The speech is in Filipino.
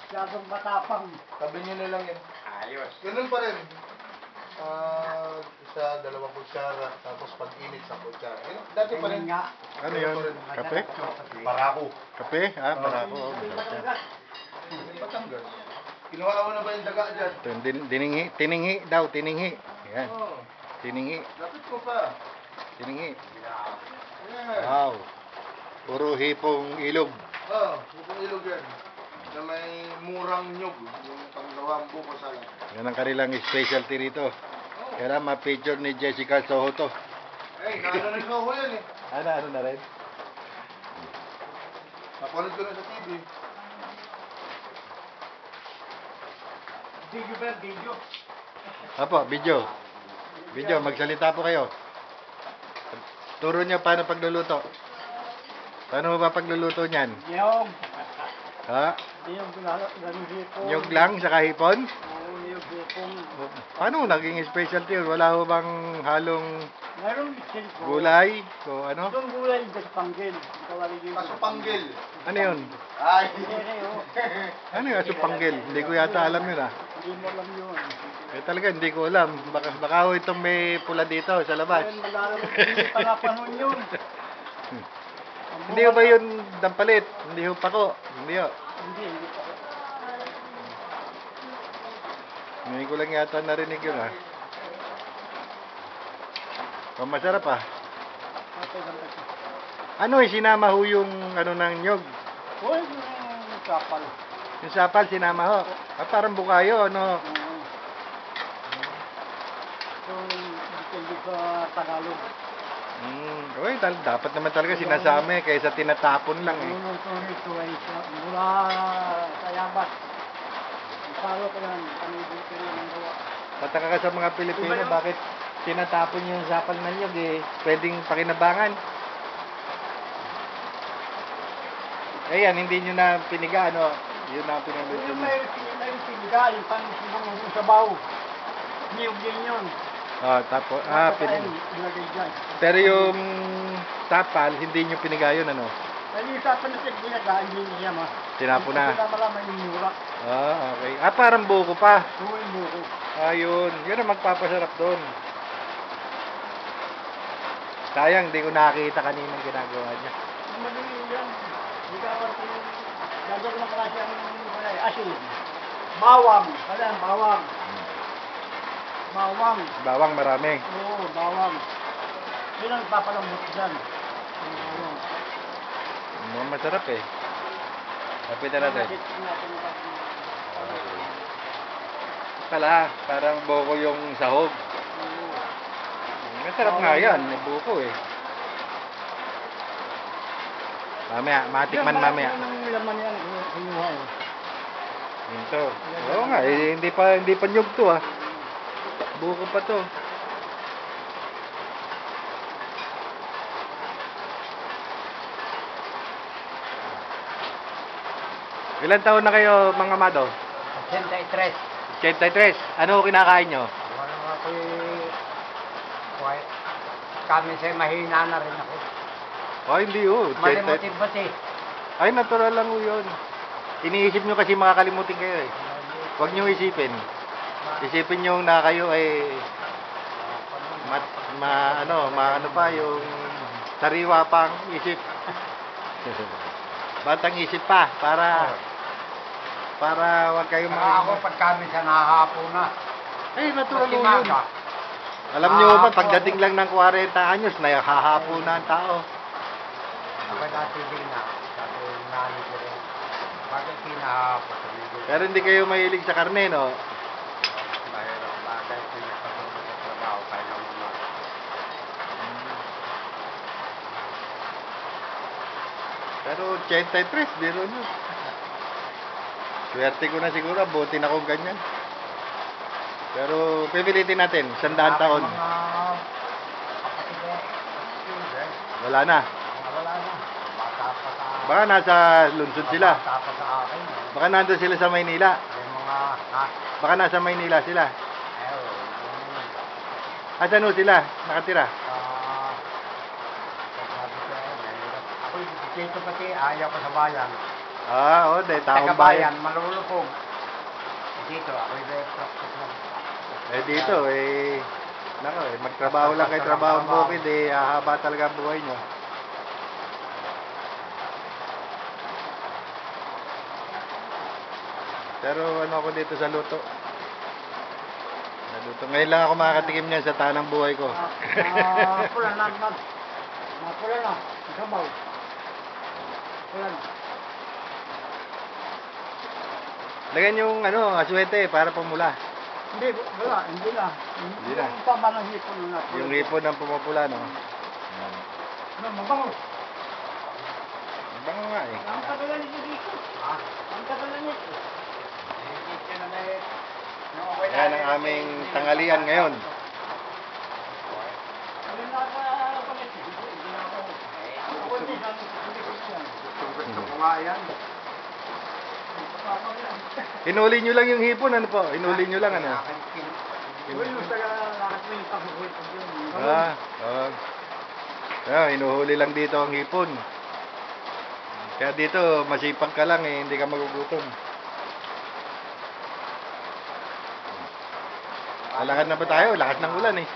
Masyadong matapang. Tabi nyo na lang yan. Ayos. Ganun pa rin. Isa, dalawang kutsara, tapos pag-init sa kutsara. Dati pa rin. Nga. Ano yun? Kape? Barako. Kape? Ah, barako. Oh, masarap yan. Batangas. Kinuha mo na ba yung daga dyan? Ito yung tininghi. Tininghi daw, tininghi. Yan. Oo. Tininghi. Lapit mo pa. Tininghi. Yan. Wow. Puro hipong ilog. Oo, itong ilog yan. Na may murang nyug. Yung panggawang buko salad. Yan ang kanilang specialty rito. Kaya ma-picture ni Jessica Soho to. Eh, naano na Soho yan eh. Ano na rin? Napanood ko na sa TV. Video ba? Video. Apo, video. Video, magsalita po kayo. Turo niyo paano pagluluto. Paano mo ba pagluluto niyan? Yung. Ha? Yung ganun hipon. Nyog lang sa kahipon? Oo, yung hipon. Paano naging specialty yun? Wala ho bang halong Meron din ko. gulay? O ano? Itong gulay dito sa panggil. Kasupanggil. Ano yun? Ay. Ano yung asupanggil? Hindi ko yata alam yun ah. Hindi mo alam yun. Eh talaga hindi ko alam. Baka ho itong may pula dito sa labas. Ayun, malalang hindi pa nga panahon yun. Hindi ho ba yun dampalit? Hindi ho pako? Hindi ho. Hindi pa. Hindi ko lang yata narinig yun ah. Masarap ah. Okay, ganda. Ano sinama ho yung ano ng nyog? Oo, yung kapal. Yung sapal sinama ho. Ah, parang bukayo ano. So, hindi sa Tagalog. Uy, dapat naman talaga sinasama kaysa tinatapon lang eh. Yung ito ay mula sa Yabas. Isalo ko lang, panibig ko lang ang gawa. Tataka ka sa mga Pilipino, bakit tinatapon yung sapal ng nyog eh? Pwedeng pakinabangan. Eh yan, hindi nyo na piniga, ano? Yun na ang pinagluto Yung nyo. may piniga, yung panisibang yung sabaw. Niyog din yun. Tapos, Ilagay dyan. pero yung sapal, hindi nyo piniga yun, ano? Ay, yung sapan na pinaga, hindi niya ma. Tinapo na. Hindi malaman yung mura. Okay. Parang buko pa. Oo, yung buko. Ayun. Yun ang magpapasarap doon. Sayang, di ko nakakita kaninang ginagawa niya. Ang madali yan. Hindi ka awan ko yung gagawin ng klase ang asin. Bawang. Wala, bawang. Bawang. Bawang marami. Oo, bawang. Yun ang papalambot dyan. Yung bawang. Masarap eh. Kapitan natin. Pala, parang buko yung sahog. Masarap nga yan, may buko eh. Mamaya, matikman mamaya. Yung laman yan, kinuha eh. Ito. Oo nga, hindi pa nyug to ah. Buko pa to. Ilan taon na kayo mga mado? 83. 83. Ano kinakain nyo? Wala nga ako kami sa'yo mahina na rin ako. Hindi oh. Malimutin ba si? Ay, natural lang ho yun. Iniisip nyo kasi makakalimutin kayo eh. Huwag nyo isipin. Isipin nyo na kayo ay ano pa yung sariwa pang isip. Batang isip pa para wag kayong Ako pag kami sa nahapo na. Ay, natural ho yun. Alam nyo ba, pagdating lang ng 40 anyos, nahahapo na ang tao. Ako dati din na. Dati nani ko rin. Bakit pinahapo sa medyo? Pero hindi kayo mahilig sa karne, no? Dahil bagay pinagpatuloy sa trabaho kaya muna. Pero 83, biro nyo. Swerte ko na siguro, buti na akong ganyan. Pero pipilitin natin, 100 taon. Wala na. Wala na. Bata pa sa Baka nasa lungsod sila. Bata pa sa akin. Baka nandun sila sa Maynila. Yung mga Baka nasa Maynila sila. Ayun. Asan ho sila? Nakatira? Ako dito pati ayaw ko sa bayan. Oo, dahil taong Taga-bayan, bayan. malulupong. Dito, ako'y very practice lang. Eh dito, nako magtrabaho lang kayo, trabaho bukid, hahaba talaga ang buhay nyo. Pero ano ako dito sa luto. Naluto. Ngayon lang ako makakatikim niyan sa tanang buhay ko. Pula na. Pula na. Sabaw. Pula na. Lagyan yung aswete para pumula. Hindi, wala. Hindi na. Hindi na. Yung tama ng hipon na. Yung hipon ng pumupula, no? Ano, mabango. Ang bango nga eh. Ang kagalan nito dito. Ang kagalan nito. Yan ang aming tanghalian ngayon. Gusto ko nga yan. Hinuli nyo lang yung hipon, ano po? Hinuli nyo lang, ano? Hinuhuli lang dito ang hipon. Kaya dito, masipag ka lang hindi ka magugutom. Lalakad na ba tayo? Lakas ng ulan eh.